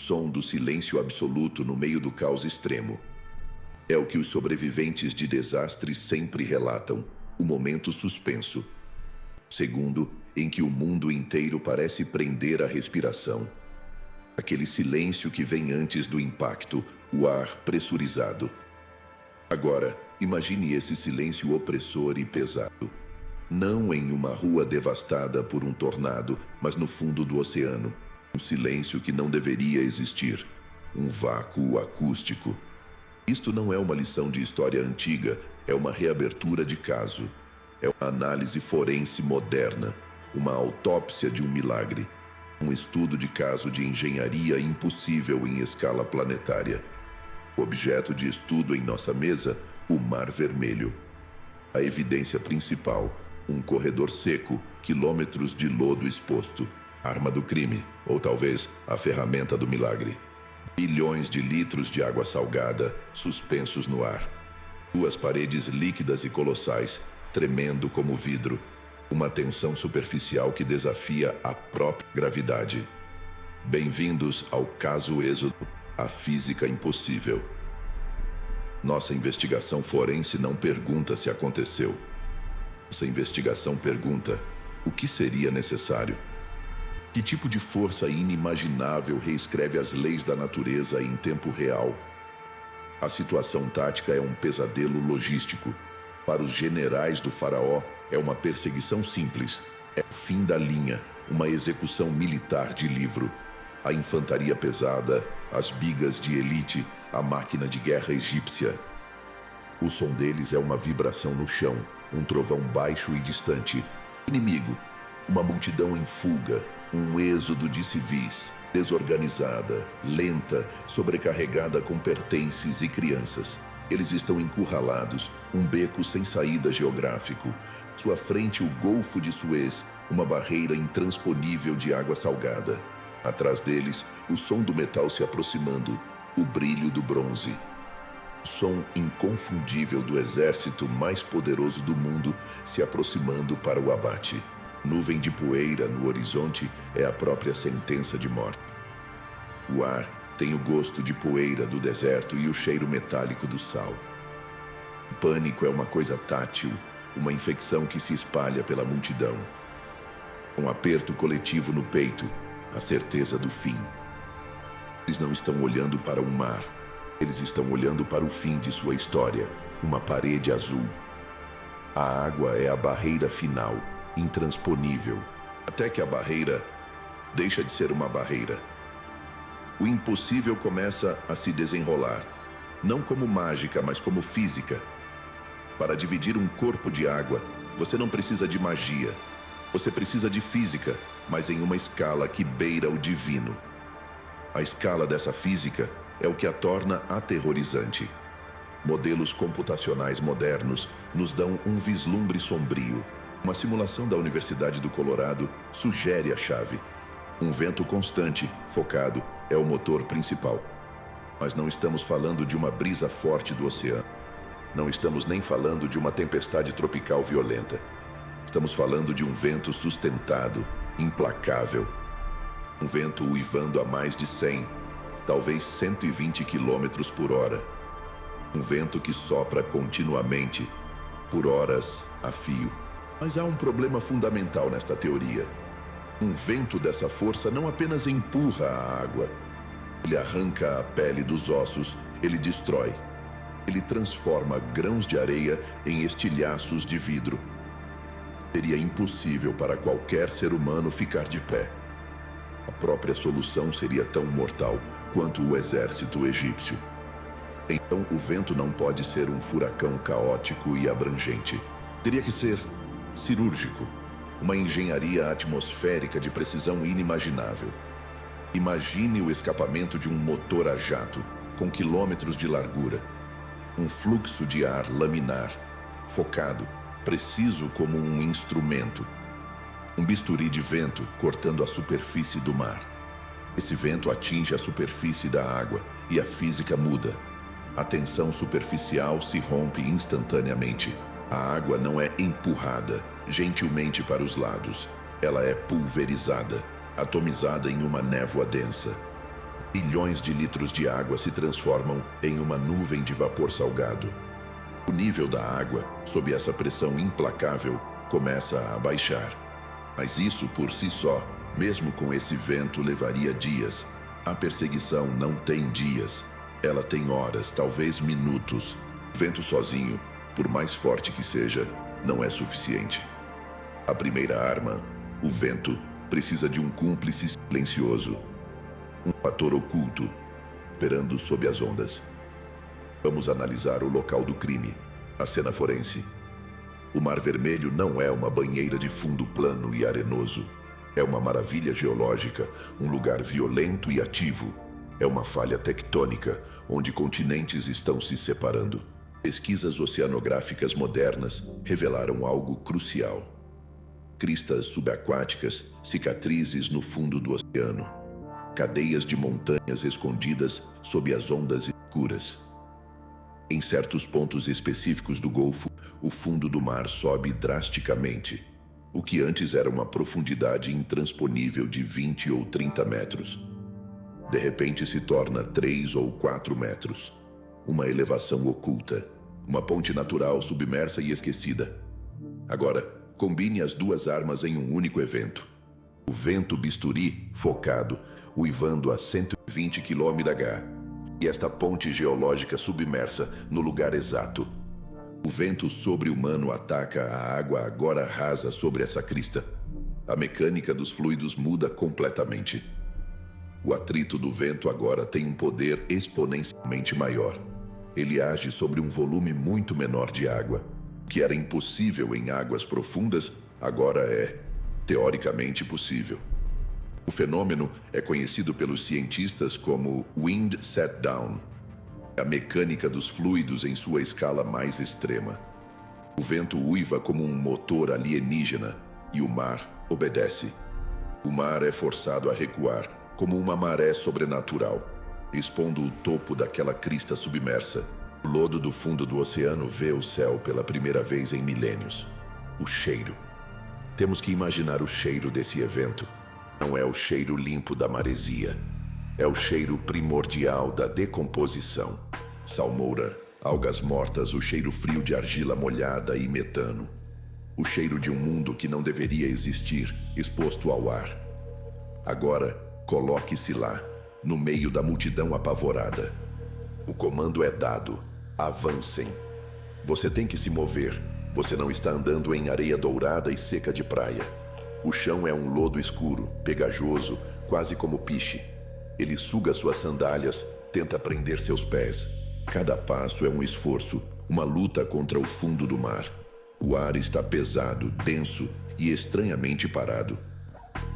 som do silêncio absoluto no meio do caos extremo. É o que os sobreviventes de desastres sempre relatam, o momento suspenso. Segundo em que o mundo inteiro parece prender a respiração. Aquele silêncio que vem antes do impacto, o ar pressurizado. Agora, imagine esse silêncio opressor e pesado. Não em uma rua devastada por um tornado, mas no fundo do oceano. Um silêncio que não deveria existir. Um vácuo acústico. Isto não é uma lição de história antiga, é uma reabertura de caso. É uma análise forense moderna, uma autópsia de um milagre. Um estudo de caso de engenharia impossível em escala planetária. O objeto de estudo em nossa mesa, o Mar Vermelho. A evidência principal, um corredor seco, quilômetros de lodo exposto. Arma do crime, ou talvez a ferramenta do milagre. Bilhões de litros de água salgada suspensos no ar. Duas paredes líquidas e colossais, tremendo como vidro. Uma tensão superficial que desafia a própria gravidade. Bem-vindos ao caso Êxodo, a física impossível. Nossa investigação forense não pergunta se aconteceu. Nossa investigação pergunta: o que seria necessário? Que tipo de força inimaginável reescreve as leis da natureza em tempo real? A situação tática é um pesadelo logístico. Para os generais do faraó, é uma perseguição simples. É o fim da linha, uma execução militar de livro. A infantaria pesada, as bigas de elite, a máquina de guerra egípcia. O som deles é uma vibração no chão, um trovão baixo e distante. Inimigo, uma multidão em fuga, um êxodo de civis, desorganizada, lenta, sobrecarregada com pertences e crianças. Eles estão encurralados, um beco sem saída geográfico. Sua frente, o Golfo de Suez, uma barreira intransponível de água salgada. Atrás deles, o som do metal se aproximando, o brilho do bronze. O som inconfundível do exército mais poderoso do mundo se aproximando para o abate. Nuvem de poeira no horizonte é a própria sentença de morte. O ar tem o gosto de poeira do deserto e o cheiro metálico do sal. O pânico é uma coisa tátil, uma infecção que se espalha pela multidão. Um aperto coletivo no peito, a certeza do fim. Eles não estão olhando para um mar, eles estão olhando para o fim de sua história, uma parede azul. A água é a barreira final, intransponível, até que a barreira deixa de ser uma barreira. O impossível começa a se desenrolar, não como mágica, mas como física. Para dividir um corpo de água, você não precisa de magia. Você precisa de física, mas em uma escala que beira o divino. A escala dessa física é o que a torna aterrorizante. Modelos computacionais modernos nos dão um vislumbre sombrio. Uma simulação da Universidade do Colorado sugere a chave. Um vento constante, focado, é o motor principal. Mas não estamos falando de uma brisa forte do oceano. Não estamos nem falando de uma tempestade tropical violenta. Estamos falando de um vento sustentado, implacável. Um vento uivando a mais de 100, talvez 120 quilômetros por hora. Um vento que sopra continuamente, por horas a fio. Mas há um problema fundamental nesta teoria. Um vento dessa força não apenas empurra a água. Ele arranca a pele dos ossos, ele destrói. Ele transforma grãos de areia em estilhaços de vidro. Seria impossível para qualquer ser humano ficar de pé. A própria solução seria tão mortal quanto o exército egípcio. Então o vento não pode ser um furacão caótico e abrangente. Teria que ser cirúrgico. Uma engenharia atmosférica de precisão inimaginável. Imagine o escapamento de um motor a jato, com quilômetros de largura. Um fluxo de ar laminar, focado, preciso como um instrumento. Um bisturi de vento cortando a superfície do mar. Esse vento atinge a superfície da água e a física muda. A tensão superficial se rompe instantaneamente. A água não é empurrada gentilmente para os lados. Ela é pulverizada, atomizada em uma névoa densa. Bilhões de litros de água se transformam em uma nuvem de vapor salgado. O nível da água, sob essa pressão implacável, começa a baixar. Mas isso por si só, mesmo com esse vento, levaria dias. A perseguição não tem dias. Ela tem horas, talvez minutos. O vento sozinho, por mais forte que seja, não é suficiente. A primeira arma, o vento, precisa de um cúmplice silencioso. Um fator oculto, esperando sob as ondas. Vamos analisar o local do crime, a cena forense. O Mar Vermelho não é uma banheira de fundo plano e arenoso. É uma maravilha geológica, um lugar violento e ativo. É uma falha tectônica, onde continentes estão se separando. Pesquisas oceanográficas modernas revelaram algo crucial. Cristas subaquáticas, cicatrizes no fundo do oceano. Cadeias de montanhas escondidas sob as ondas escuras. Em certos pontos específicos do Golfo, o fundo do mar sobe drasticamente. O que antes era uma profundidade intransponível de 20 ou 30 metros. De repente se torna 3 ou 4 metros. Uma elevação oculta. Uma ponte natural submersa e esquecida. Agora, combine as duas armas em um único evento. O vento bisturi, focado, uivando a 120 km/h. E esta ponte geológica submersa no lugar exato. O vento sobre-humano ataca a água agora rasa sobre essa crista. A mecânica dos fluidos muda completamente. O atrito do vento agora tem um poder exponencialmente maior. Ele age sobre um volume muito menor de água. O que era impossível em águas profundas, agora é, teoricamente, possível. O fenômeno é conhecido pelos cientistas como wind set-down, a mecânica dos fluidos em sua escala mais extrema. O vento uiva como um motor alienígena e o mar obedece. O mar é forçado a recuar como uma maré sobrenatural, expondo o topo daquela crista submersa. O lodo do fundo do oceano vê o céu pela primeira vez em milênios. O cheiro. Temos que imaginar o cheiro desse evento. Não é o cheiro limpo da maresia. É o cheiro primordial da decomposição. Salmoura, algas mortas, o cheiro frio de argila molhada e metano. O cheiro de um mundo que não deveria existir, exposto ao ar. Agora, coloque-se lá, no meio da multidão apavorada. O comando é dado. Avancem. Você tem que se mover. Você não está andando em areia dourada e seca de praia. O chão é um lodo escuro, pegajoso, quase como piche. Ele suga suas sandálias, tenta prender seus pés. Cada passo é um esforço, uma luta contra o fundo do mar. O ar está pesado, denso e estranhamente parado.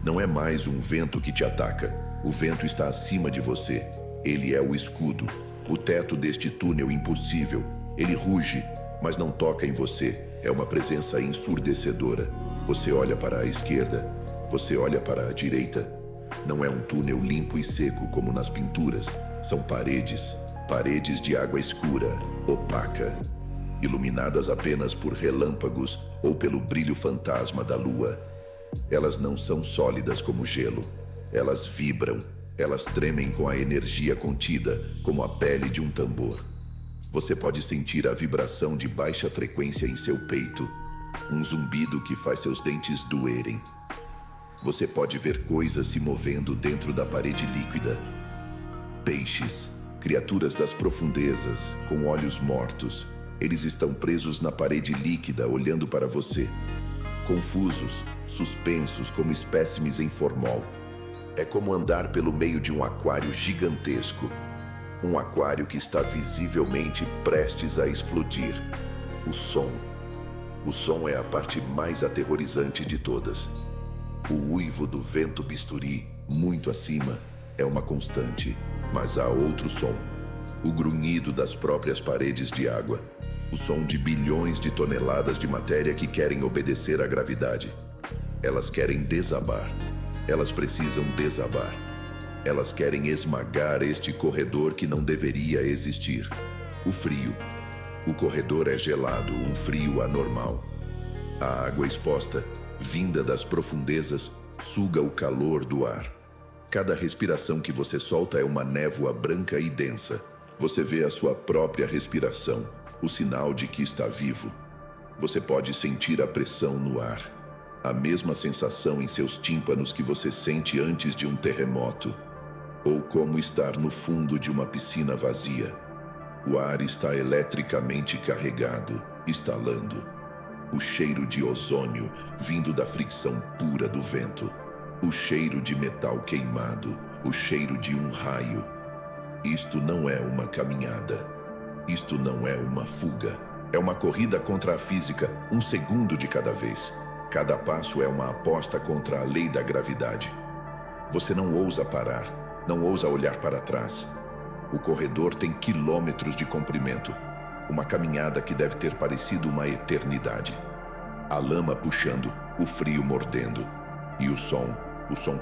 Não é mais um vento que te ataca. O vento está acima de você. Ele é o escudo, o teto deste túnel impossível. Ele ruge, mas não toca em você. É uma presença ensurdecedora. Você olha para a esquerda, você olha para a direita. Não é um túnel limpo e seco como nas pinturas. São paredes, paredes de água escura, opaca, iluminadas apenas por relâmpagos ou pelo brilho fantasma da lua. Elas não são sólidas como gelo. Elas vibram, elas tremem com a energia contida, como a pele de um tambor. Você pode sentir a vibração de baixa frequência em seu peito, um zumbido que faz seus dentes doerem. Você pode ver coisas se movendo dentro da parede líquida. Peixes, criaturas das profundezas, com olhos mortos. Eles estão presos na parede líquida, olhando para você. Confusos, suspensos como espécimes em formol. É como andar pelo meio de um aquário gigantesco. Um aquário que está visivelmente prestes a explodir. O som. O som é a parte mais aterrorizante de todas. O uivo do vento bisturi, muito acima, é uma constante, mas há outro som. O grunhido das próprias paredes de água. O som de bilhões de toneladas de matéria que querem obedecer à gravidade. Elas querem desabar. Elas precisam desabar. Elas querem esmagar este corredor que não deveria existir. O frio. O corredor é gelado, um frio anormal. A água exposta, vinda das profundezas, suga o calor do ar. Cada respiração que você solta é uma névoa branca e densa. Você vê a sua própria respiração, o sinal de que está vivo. Você pode sentir a pressão no ar, a mesma sensação em seus tímpanos que você sente antes de um terremoto, ou como estar no fundo de uma piscina vazia. O ar está eletricamente carregado, estalando. O cheiro de ozônio vindo da fricção pura do vento. O cheiro de metal queimado, o cheiro de um raio. Isto não é uma caminhada. Isto não é uma fuga. É uma corrida contra a física, um segundo de cada vez. Cada passo é uma aposta contra a lei da gravidade. Você não ousa parar, não ousa olhar para trás. O corredor tem quilômetros de comprimento. Uma caminhada que deve ter parecido uma eternidade. A lama puxando, o frio mordendo. E o som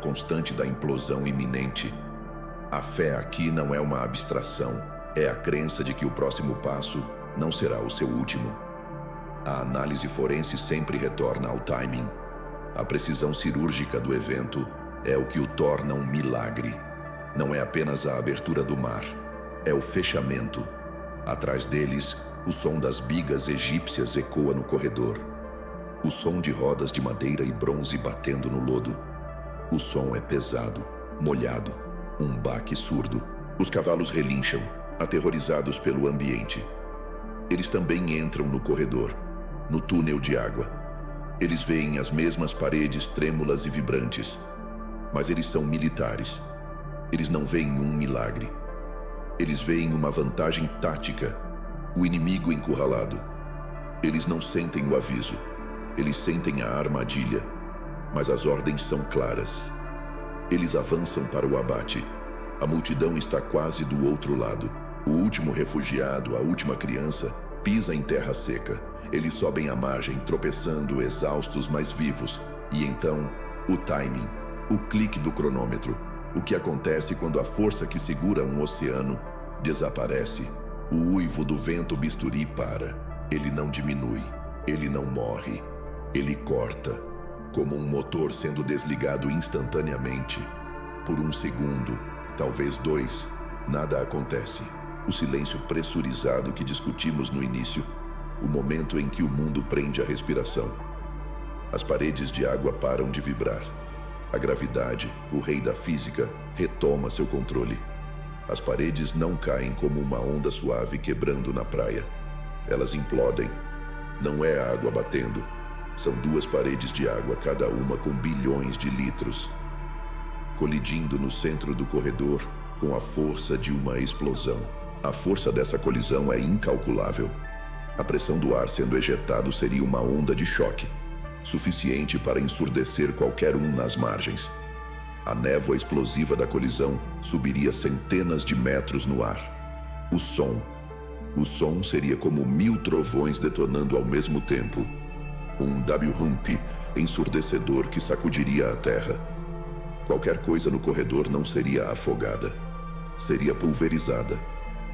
constante da implosão iminente. A fé aqui não é uma abstração, é a crença de que o próximo passo não será o seu último. A análise forense sempre retorna ao timing. A precisão cirúrgica do evento é o que o torna um milagre. Não é apenas a abertura do mar, é o fechamento. Atrás deles, o som das bigas egípcias ecoa no corredor. O som de rodas de madeira e bronze batendo no lodo. O som é pesado, molhado, um baque surdo. Os cavalos relincham, aterrorizados pelo ambiente. Eles também entram no corredor, no túnel de água. Eles veem as mesmas paredes trêmulas e vibrantes, mas eles são militares. Eles não veem um milagre. Eles veem uma vantagem tática, o inimigo encurralado. Eles não sentem o aviso, eles sentem a armadilha, mas as ordens são claras. Eles avançam para o abate. A multidão está quase do outro lado. O último refugiado, a última criança, pisa em terra seca. Eles sobem a margem, tropeçando, exaustos, mas vivos. E então, o timing, o clique do cronômetro. O que acontece quando a força que segura um oceano desaparece. O uivo do vento bisturi para. Ele não diminui, ele não morre, ele corta. Como um motor sendo desligado instantaneamente. Por um segundo, talvez 2, nada acontece. O silêncio pressurizado que discutimos no início. O momento em que o mundo prende a respiração. As paredes de água param de vibrar. A gravidade, o rei da física, retoma seu controle. As paredes não caem como uma onda suave quebrando na praia. Elas implodem. Não é a água batendo. São 2 paredes de água, cada uma com bilhões de litros, colidindo no centro do corredor com a força de uma explosão. A força dessa colisão é incalculável. A pressão do ar sendo ejetado seria uma onda de choque, suficiente para ensurdecer qualquer um nas margens. A névoa explosiva da colisão subiria centenas de metros no ar. O som seria como 1000 trovões detonando ao mesmo tempo. Um W-hump ensurdecedor que sacudiria a terra. Qualquer coisa no corredor não seria afogada. Seria pulverizada,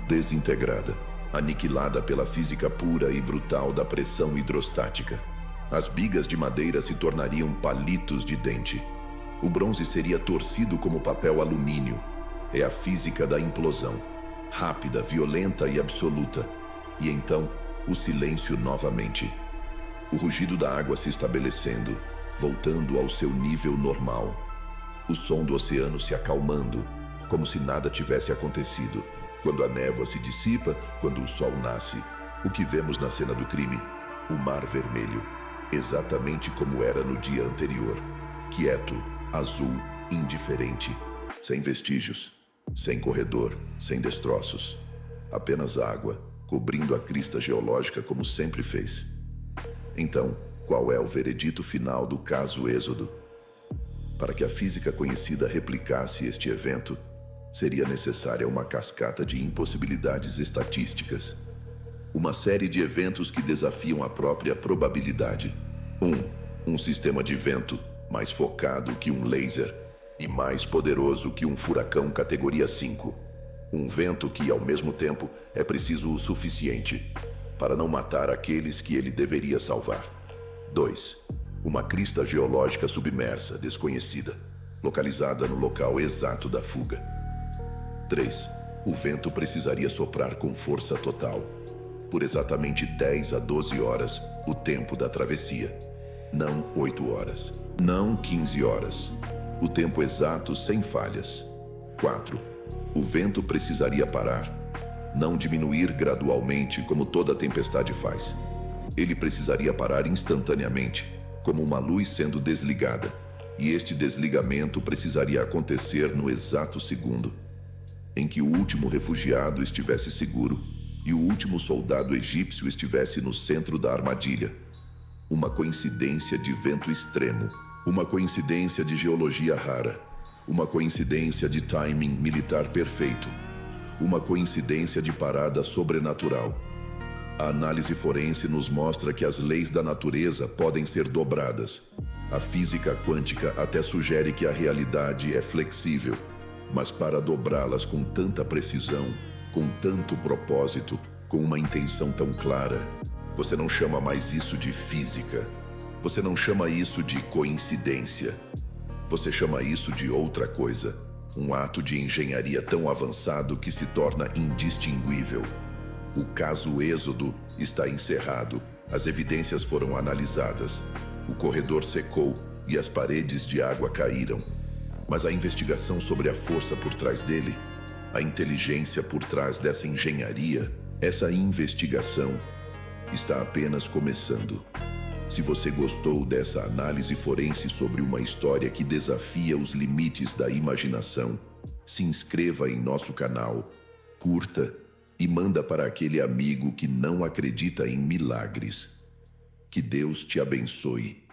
desintegrada, aniquilada pela física pura e brutal da pressão hidrostática. As bigas de madeira se tornariam palitos de dente. O bronze seria torcido como papel alumínio. É a física da implosão. Rápida, violenta e absoluta. E então, o silêncio novamente. O rugido da água se estabelecendo, voltando ao seu nível normal. O som do oceano se acalmando, como se nada tivesse acontecido. Quando a névoa se dissipa, quando o sol nasce, o que vemos na cena do crime? O mar vermelho, exatamente como era no dia anterior. Quieto, azul, indiferente, sem vestígios, sem corredor, sem destroços. Apenas água, cobrindo a crista geológica como sempre fez. Então, qual é o veredito final do caso Êxodo? Para que a física conhecida replicasse este evento, seria necessária uma cascata de impossibilidades estatísticas. Uma série de eventos que desafiam a própria probabilidade. Um sistema de vento mais focado que um laser e mais poderoso que um furacão categoria 5. Um vento que, ao mesmo tempo, é preciso o suficiente para não matar aqueles que ele deveria salvar. 2. Uma crista geológica submersa, desconhecida. localizada no local exato da fuga. 3. O vento precisaria soprar com força total, por exatamente 10 a 12 horas, o tempo da travessia. Não 8 horas, não 15 horas. O tempo exato sem falhas. 4. O vento precisaria parar, não diminuir gradualmente como toda tempestade faz. Ele precisaria parar instantaneamente, como uma luz sendo desligada, e este desligamento precisaria acontecer no exato segundo em que o último refugiado estivesse seguro e o último soldado egípcio estivesse no centro da armadilha. Uma coincidência de vento extremo, uma coincidência de geologia rara, uma coincidência de timing militar perfeito, uma coincidência de parada sobrenatural. A análise forense nos mostra que as leis da natureza podem ser dobradas. A física quântica até sugere que a realidade é flexível, mas para dobrá-las com tanta precisão, com tanto propósito, com uma intenção tão clara, você não chama mais isso de física. Você não chama isso de coincidência. Você chama isso de outra coisa. Um ato de engenharia tão avançado que se torna indistinguível. O caso Êxodo está encerrado. As evidências foram analisadas. O corredor secou e as paredes de água caíram. Mas a investigação sobre a força por trás dele, a inteligência por trás dessa engenharia, essa investigação está apenas começando. Se você gostou dessa análise forense sobre uma história que desafia os limites da imaginação, se inscreva em nosso canal, curta e manda para aquele amigo que não acredita em milagres. Que Deus te abençoe.